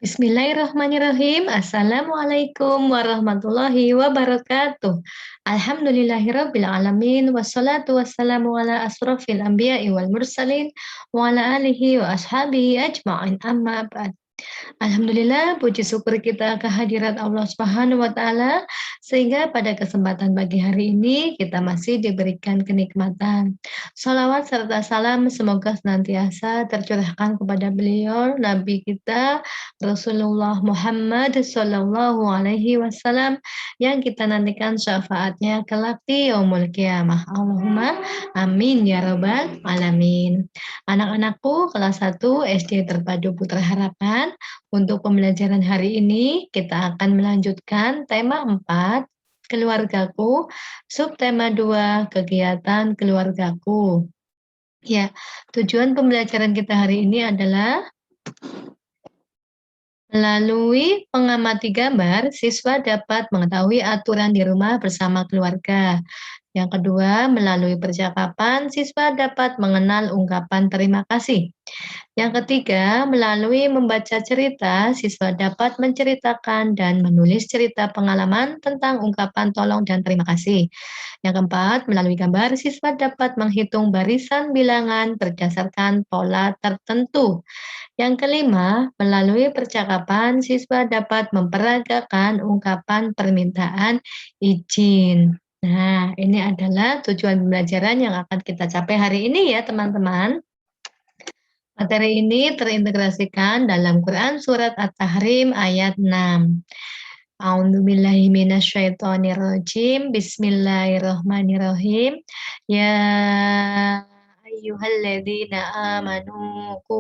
Bismillahirrahmanirrahim. Assalamualaikum warahmatullahi wabarakatuh. Alhamdulillahirabbil alamin wassalatu wassalamu ala asrofil anbiya'i wal mursalin wa ala alihi wa ashabihi ajma'in amma ba'd. Alhamdulillah, puji syukur kita kehadirat Allah Subhanahu wa Ta'ala, sehingga pada kesempatan pagi hari ini kita masih diberikan kenikmatan. Salawat serta salam semoga senantiasa tercurahkan kepada beliau, Nabi kita Rasulullah Muhammad Sallallahu Alaihi Wasallam, yang kita nantikan syafaatnya kelak di yaumul kiamah. Allahumma amin ya rabbal alamin. Anak-anakku kelas 1 SD Terpadu Putra Harapan, untuk pembelajaran hari ini kita akan melanjutkan tema 4, keluargaku, subtema 2, kegiatan keluargaku. Ya, tujuan pembelajaran kita hari ini adalah melalui mengamati gambar, siswa dapat mengetahui aturan di rumah bersama keluarga. Yang kedua, melalui percakapan, siswa dapat mengenal ungkapan terima kasih. Yang ketiga, melalui membaca cerita, siswa dapat menceritakan dan menulis cerita pengalaman tentang ungkapan tolong dan terima kasih. Yang keempat, melalui gambar, siswa dapat menghitung barisan bilangan berdasarkan pola tertentu. Yang kelima, melalui percakapan, siswa dapat memperagakan ungkapan permintaan izin. Nah, ini adalah tujuan pembelajaran yang akan kita capai hari ini ya, teman-teman. Materi ini terintegrasikan dalam Quran Surat At-Tahrim ayat 6. A'udzubillahi minasyaitonirrajim. Bismillahirrahmanirrahim. Ya ayyuhalladzina amanu qu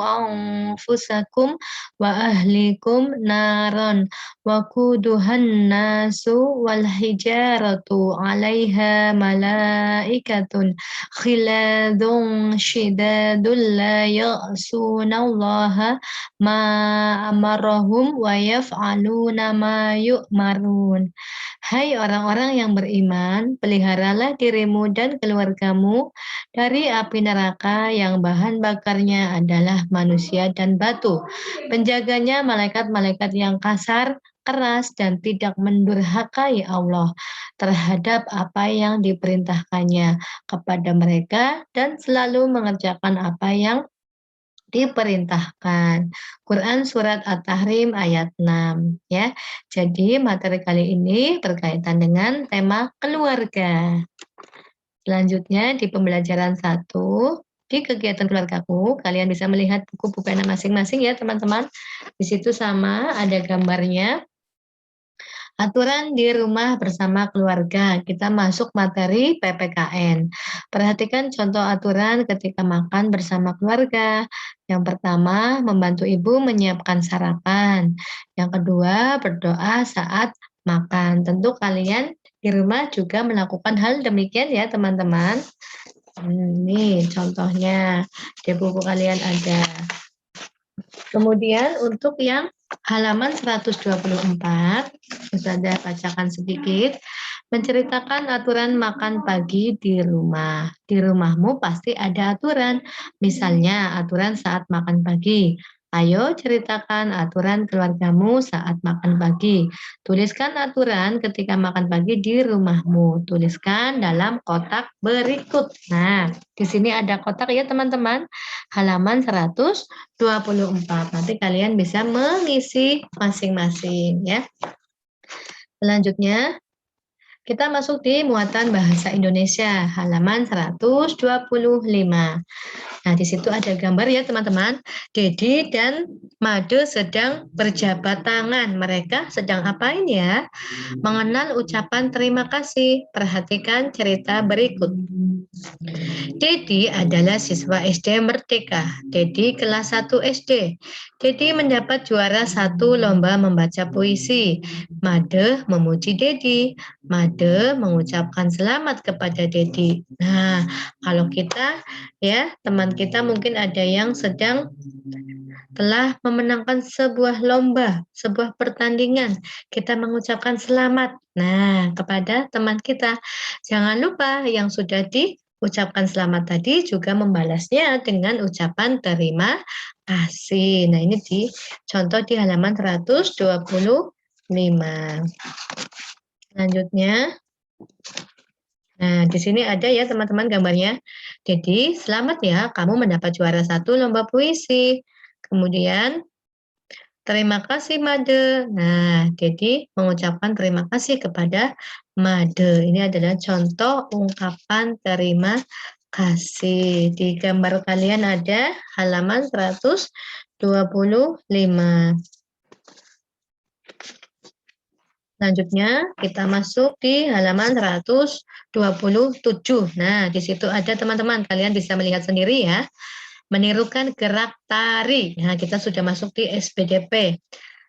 anfusakum wa ahlikum naron wa quduhan nasu wal hijaratu 'alaiha malaikatun khiladun syidadul la ya'sunallaha ma amarahum wa yaf'aluna ma yu'marun. Hai orang-orang yang beriman, peliharalah dirimu dan keluargamu dari api neraka yang bahan bakarnya adalah manusia dan batu. Penjaganya malaikat-malaikat yang kasar, keras, dan tidak mendurhakai Allah terhadap apa yang diperintahkannya kepada mereka dan selalu mengerjakan apa yang diperintahkan. Quran Surat At-Tahrim ayat 6 ya. Jadi materi kali ini berkaitan dengan tema keluarga. Selanjutnya di pembelajaran 1, di kegiatan keluargaku, kalian bisa melihat buku pena masing-masing ya teman-teman. Di situ sama ada gambarnya. Aturan di rumah bersama keluarga, kita masuk materi PPKN. Perhatikan contoh aturan ketika makan bersama keluarga. Yang pertama, membantu ibu menyiapkan sarapan. Yang kedua, berdoa saat makan. Tentu kalian di rumah juga melakukan hal demikian ya teman-teman. Ini contohnya, di buku kalian ada. Kemudian untuk yang halaman 124, Ustazah bacakan sedikit, menceritakan aturan makan pagi di rumah. Di rumahmu pasti ada aturan, misalnya aturan saat makan pagi. Ayo ceritakan aturan keluargamu saat makan pagi. Tuliskan aturan ketika makan pagi di rumahmu. Tuliskan dalam kotak berikut. Nah, di sini ada kotak ya teman-teman. Halaman 124. Nanti kalian bisa mengisi masing-masing ya. Selanjutnya kita masuk di muatan bahasa Indonesia halaman 125. Nah, di situ ada gambar ya teman-teman. Dedi dan Made sedang berjabat tangan. Mereka sedang apain ya? Mengenal ucapan terima kasih. Perhatikan cerita berikut. Dedi adalah siswa SD Merdeka. Dedi kelas 1 SD. Dedi mendapat juara 1 lomba membaca puisi. Made memuji Dedi. Made mengucapkan selamat kepada Dedi. Nah, kalau kita ya, teman kita mungkin ada yang sedang telah memenangkan sebuah lomba, sebuah pertandingan. Kita mengucapkan selamat. Nah, kepada teman kita. Jangan lupa yang sudah di Ucapkan selamat tadi juga membalasnya dengan ucapan terima kasih. Nah, ini di contoh di halaman 125. Selanjutnya, nah di sini ada ya teman-teman gambarnya. Jadi, selamat ya, kamu mendapat juara 1 lomba puisi. Kemudian, terima kasih Made. Nah, jadi mengucapkan terima kasih kepada Made. Ini adalah contoh ungkapan terima kasih. Di gambar kalian ada halaman 125. Selanjutnya kita masuk di halaman 127. Nah, di situ ada teman-teman, kalian bisa melihat sendiri ya. Menirukan gerak tari. Nah, kita sudah masuk di SPDP.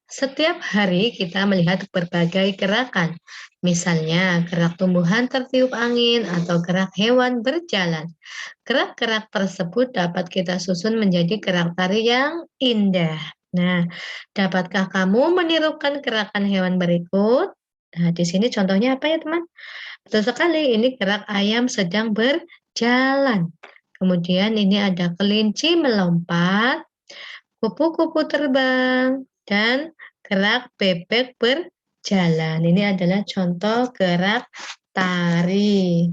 Setiap hari kita melihat berbagai gerakan. Misalnya, gerak tumbuhan tertiup angin atau gerak hewan berjalan. Gerak-gerak tersebut dapat kita susun menjadi gerak tari yang indah. Nah, dapatkah kamu menirukan gerakan hewan berikut? Nah, di sini contohnya apa ya, teman? Betul sekali, ini gerak ayam sedang berjalan. Kemudian ini ada kelinci melompat, kupu-kupu terbang, dan gerak bebek berjalan. Ini adalah contoh gerak tari.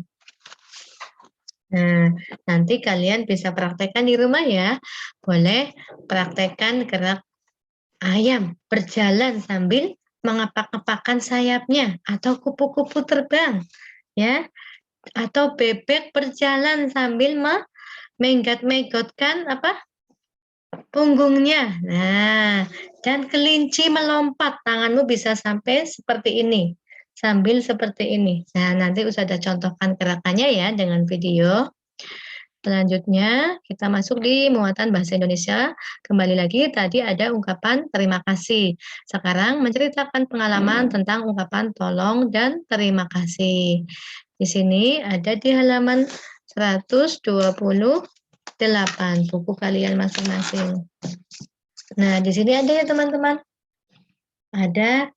Nah, nanti kalian bisa praktekkan di rumah ya. Boleh praktekkan gerak ayam berjalan sambil mengepak-ngepakkan sayapnya atau kupu-kupu terbang ya, atau bebek berjalan sambil menggot-menggotkan punggungnya. Nah, dan kelinci melompat, tanganmu bisa sampai seperti ini, sambil seperti ini. Nah, nanti Ustazah contohkan gerakannya ya dengan video. Selanjutnya, kita masuk di muatan bahasa Indonesia. Kembali lagi, tadi ada ungkapan terima kasih. Sekarang menceritakan pengalaman tentang ungkapan tolong dan terima kasih. Di sini ada di halaman 128 buku kalian masing-masing. Nah, di sini ada ya teman-teman. Ada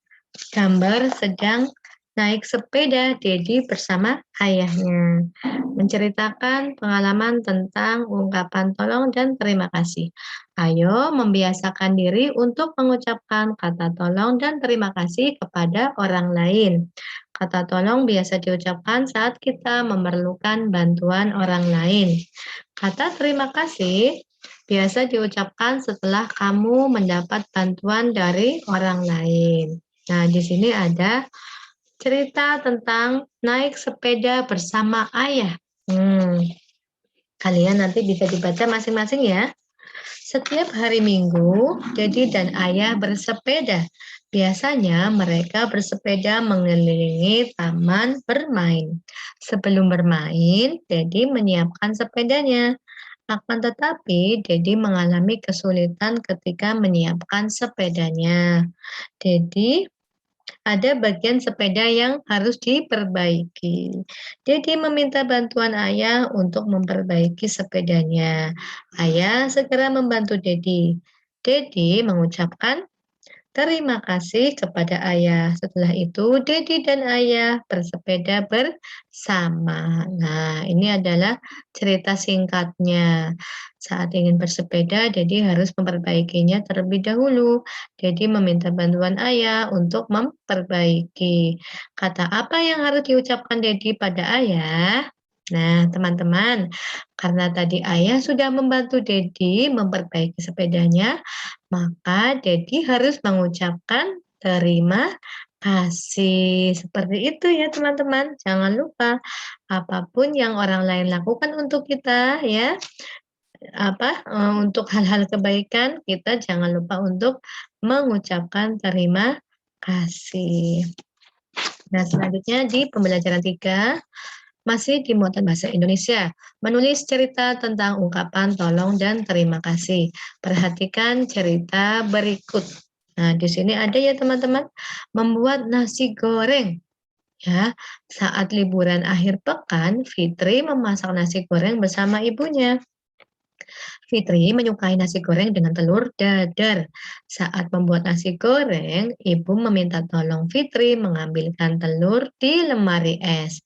gambar sedang naik sepeda Dedi bersama ayahnya. Menceritakan pengalaman tentang ungkapan tolong dan terima kasih. Ayo membiasakan diri untuk mengucapkan kata tolong dan terima kasih kepada orang lain. Kata tolong biasa diucapkan saat kita memerlukan bantuan orang lain. Kata terima kasih biasa diucapkan setelah kamu mendapat bantuan dari orang lain. Nah, di sini ada cerita tentang naik sepeda bersama ayah. Kalian nanti bisa dibaca masing-masing ya. Setiap hari Minggu, Dedi dan ayah bersepeda. Biasanya mereka bersepeda mengelilingi taman bermain. Sebelum bermain, Dedi menyiapkan sepedanya. Akan tetapi, Dedi mengalami kesulitan ketika menyiapkan sepedanya. Dedi ada bagian sepeda yang harus diperbaiki. Dedi meminta bantuan ayah untuk memperbaiki sepedanya. Ayah segera membantu Dedi. Dedi mengucapkan terima kasih kepada ayah. Setelah itu, Dedi dan ayah bersepeda bersama. Nah, ini adalah cerita singkatnya. Saat ingin bersepeda, Dedi harus memperbaikinya terlebih dahulu. Dedi meminta bantuan ayah untuk memperbaiki. Kata apa yang harus diucapkan Dedi pada ayah? Nah, teman-teman, karena tadi ayah sudah membantu Dedi memperbaiki sepedanya, maka Dedi harus mengucapkan terima kasih. Seperti itu ya teman-teman. Jangan lupa apapun yang orang lain lakukan untuk kita ya, untuk hal-hal kebaikan, kita jangan lupa untuk mengucapkan terima kasih. Nah, selanjutnya di pembelajaran 3 masih di muatan bahasa Indonesia, menulis cerita tentang ungkapan tolong dan terima kasih. Perhatikan cerita berikut. Nah, di sini ada ya teman-teman, membuat nasi goreng. Ya, saat liburan akhir pekan, Fitri memasak nasi goreng bersama ibunya. Fitri menyukai nasi goreng dengan telur dadar. Saat membuat nasi goreng, ibu meminta tolong Fitri mengambilkan telur di lemari es.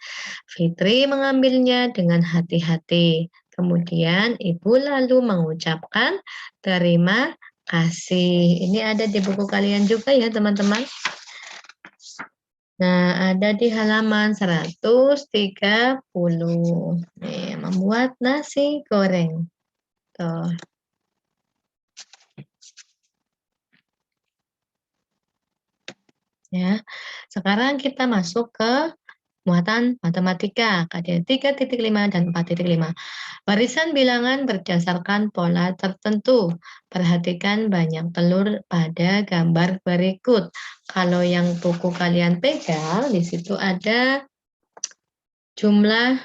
Fitri mengambilnya dengan hati-hati. Kemudian ibu lalu mengucapkan terima kasih. Ini ada di buku kalian juga ya teman-teman. Nah, ada di halaman 130. Nih, membuat nasi goreng. Tuh. Ya, sekarang kita masuk ke muatan matematika, kajian 3.5 dan 4.5. Barisan bilangan berdasarkan pola tertentu. Perhatikan banyak telur pada gambar berikut. Kalau yang buku kalian pegang, di situ ada jumlah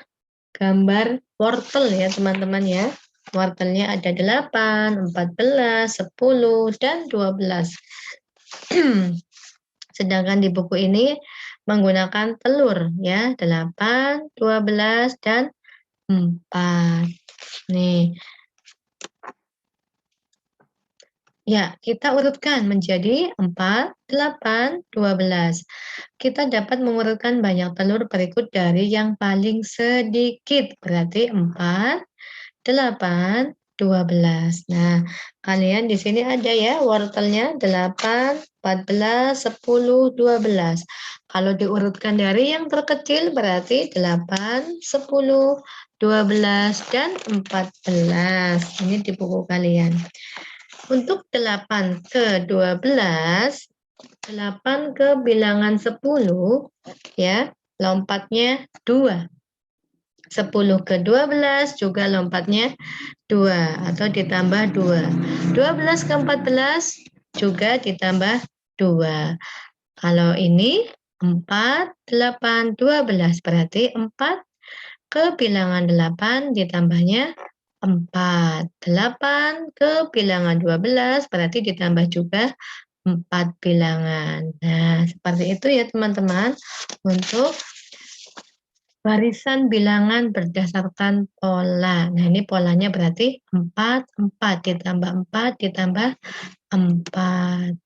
gambar wortel ya teman-teman ya. Wortelnya ada 8, 14, 10, dan 12. Sedangkan di buku ini menggunakan telur ya, 8, 12, dan 4. Nih. Ya, kita urutkan menjadi 4, 8, 12. Kita dapat mengurutkan banyak telur berikut dari yang paling sedikit. Berarti 4, 8, 12. Nah, kalian di sini ada ya wortelnya 8, 14, 10, 12. Kalau diurutkan dari yang terkecil berarti 8, 10, 12, dan 14. Ini di buku kalian. Untuk 8 ke 12, 8 ke bilangan 10, ya, lompatnya 2. 10 ke 12 juga lompatnya 2 atau ditambah 2. 12 ke 14 juga ditambah 2. Kalau ini 4, 8, 12 berarti 4 ke bilangan 8 ditambahnya 4. 8 ke bilangan 12 berarti ditambah juga 4 bilangan. Nah, seperti itu ya teman-teman untuk barisan bilangan berdasarkan pola. Nah, ini polanya berarti 4, 4 ditambah 4 ditambah 4.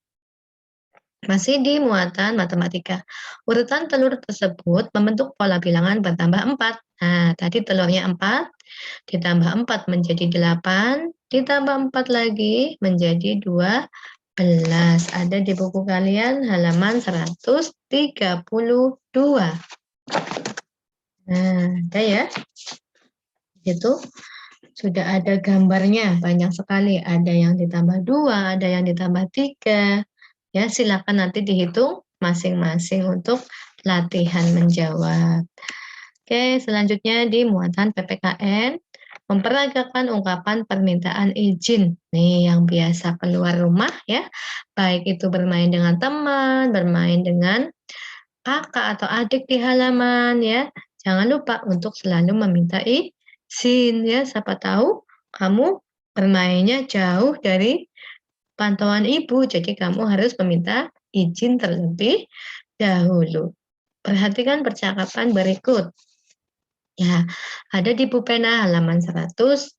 Masih di muatan matematika. Urutan telur tersebut membentuk pola bilangan bertambah 4. Nah, tadi telurnya 4, ditambah 4 menjadi 8, ditambah 4 lagi menjadi 12. Ada di buku kalian halaman 132. Nah, ada ya. Itu sudah ada gambarnya banyak sekali. Ada yang ditambah 2, ada yang ditambah 3. Ya, silakan nanti dihitung masing-masing untuk latihan menjawab. Oke, selanjutnya di muatan PPKN, memperagakan ungkapan permintaan izin. Nih, yang biasa keluar rumah ya, baik itu bermain dengan teman, bermain dengan kakak atau adik di halaman ya. Jangan lupa untuk selalu meminta izin ya, siapa tahu kamu bermainnya jauh dari pantauan ibu, jadi kamu harus meminta izin terlebih dahulu. Perhatikan percakapan berikut. Ya, ada di Pupena halaman 133.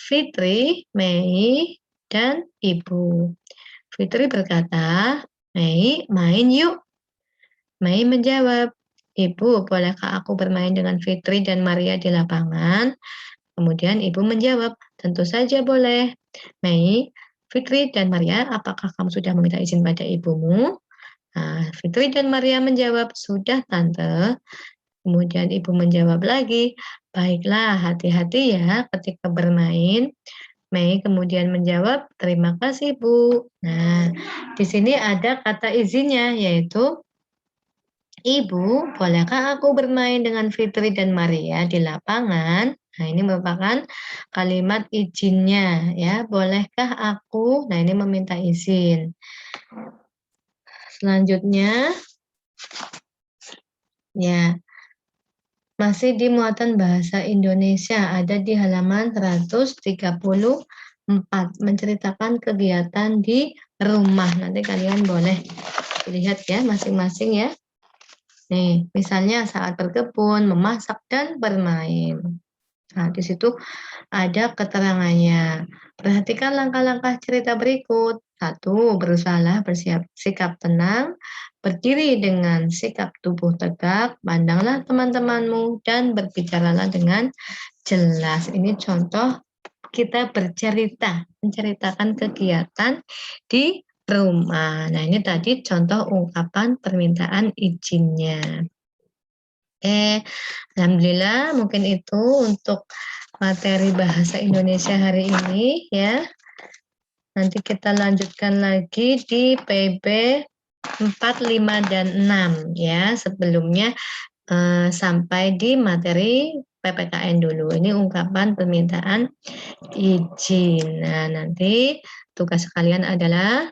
Fitri, Mei, dan Ibu. Fitri berkata, Mei, main yuk. Mei menjawab, Ibu, bolehkah aku bermain dengan Fitri dan Maria di lapangan? Kemudian ibu menjawab, tentu saja boleh. Mei, Fitri dan Maria, apakah kamu sudah meminta izin pada ibumu? Nah, Fitri dan Maria menjawab, sudah tante. Kemudian ibu menjawab lagi, baiklah hati-hati ya ketika bermain. Mei kemudian menjawab, terima kasih Bu. Nah, di sini ada kata izinnya yaitu, Ibu, bolehkah aku bermain dengan Fitri dan Maria di lapangan? Nah, ini merupakan kalimat izinnya ya. Bolehkah aku? Nah, ini meminta izin. Selanjutnya ya, masih di muatan bahasa Indonesia ada di halaman 134 menceritakan kegiatan di rumah. Nanti kalian boleh lihat ya masing-masing ya. Nih, misalnya saat berkebun, memasak, dan bermain. Nah, di situ ada keterangannya. Perhatikan langkah-langkah cerita berikut. Satu, berusahalah sikap tenang, berdiri dengan sikap tubuh tegak, pandanglah teman-temanmu, dan berbicaralah dengan jelas. Ini contoh kita bercerita, menceritakan kegiatan di rumah. Nah, ini tadi contoh ungkapan permintaan izinnya. Alhamdulillah mungkin itu untuk materi bahasa Indonesia hari ini ya. Nanti kita lanjutkan lagi di PB 4, 5, dan 6 ya. Sebelumnya sampai di materi PPKN dulu. Ini ungkapan permintaan izin. Nah, nanti tugas kalian adalah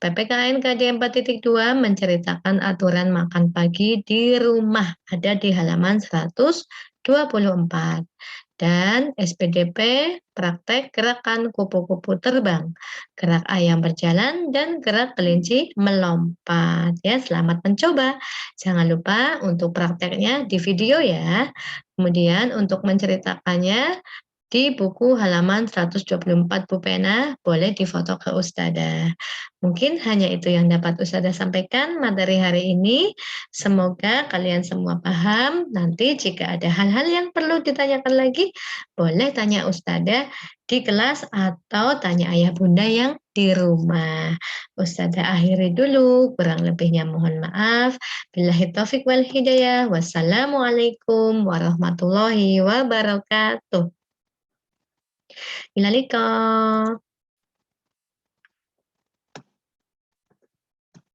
PPKN KD 4.2 menceritakan aturan makan pagi di rumah, ada di halaman 124. Dan SPDP praktek gerakan kupu-kupu terbang, gerak ayam berjalan, dan gerak kelinci melompat. Ya, selamat mencoba. Jangan lupa untuk prakteknya di video ya. Kemudian untuk menceritakannya di buku halaman 124 Bu Pena, boleh difoto ke Ustadzah. Mungkin hanya itu yang dapat Ustadzah sampaikan materi hari ini. Semoga kalian semua paham. Nanti jika ada hal-hal yang perlu ditanyakan lagi, boleh tanya Ustadzah di kelas atau tanya ayah bunda yang di rumah. Ustadzah akhiri dulu, kurang lebihnya mohon maaf. Billahi taufik wal hidayah. Wassalamualaikum warahmatullahi wabarakatuh. إلى اللقاء.